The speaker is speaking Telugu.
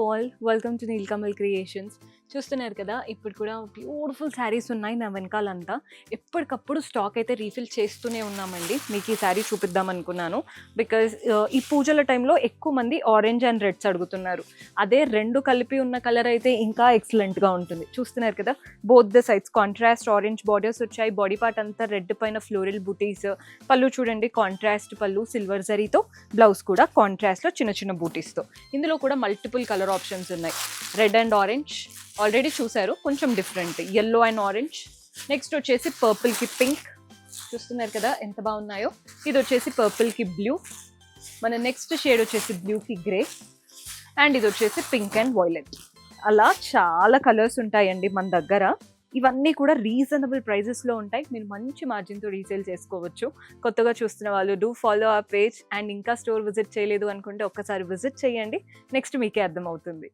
All welcome to Nilkamal creations. చూస్తున్నారు కదా, ఇప్పుడు కూడా బ్యూటిఫుల్ శారీస్ ఉన్నాయి నా వెనకాలంతా. ఎప్పటికప్పుడు స్టాక్ అయితే రీఫిల్ చేస్తూనే ఉన్నామండి. మీకు ఈ శారీ చూపిద్దాం అనుకున్నాను బికాజ్ ఈ పూజల టైంలో ఎక్కువ మంది ఆరెంజ్ అండ్ రెడ్స్ అడుగుతున్నారు. అదే రెండు కలిపి ఉన్న కలర్ అయితే ఇంకా ఎక్సలెంట్గా ఉంటుంది. చూస్తున్నారు కదా, both the sides contrast orange borders వచ్చాయి. బాడీ పార్ట్ అంతా రెడ్ పైన ఫ్లోరల్ బూటీస్. పళ్ళు చూడండి, కాంట్రాస్ట్ పళ్ళు, సిల్వర్ జరీతో. బ్లౌజ్ కూడా కాంట్రాస్ట్లో చిన్న చిన్న బూటీస్తో. ఇందులో కూడా మల్టిపుల్ కలర్ ఆప్షన్స్ ఉన్నాయి. రెడ్ అండ్ ఆరెంజ్ ఆల్రెడీ చూసారు, కొంచెం different. Yellow and orange. Next వచ్చేసి పర్పుల్కి పింక్. చూస్తున్నారు కదా ఎంత బాగున్నాయో. ఇది వచ్చేసి పర్పుల్కి బ్లూ. మన నెక్స్ట్ షేడ్ వచ్చేసి బ్లూకి గ్రే. అండ్ ఇది వచ్చేసి పింక్ అండ్ వైలెట్. అలా చాలా కలర్స్ ఉంటాయండి మన దగ్గర. ఇవన్నీ కూడా రీజనబుల్ ప్రైజెస్లో ఉంటాయి. మీరు మంచి మార్జిన్తో రీసేల్ చేసుకోవచ్చు. కొత్తగా చూస్తున్న వాళ్ళు డూ ఫాలో ఆ పేజ్. అండ్ ఇంకా స్టోర్ విజిట్ చేయలేదు అనుకుంటే ఒక్కసారి విజిట్ చేయండి. నెక్స్ట్ మీకే అర్థమవుతుంది.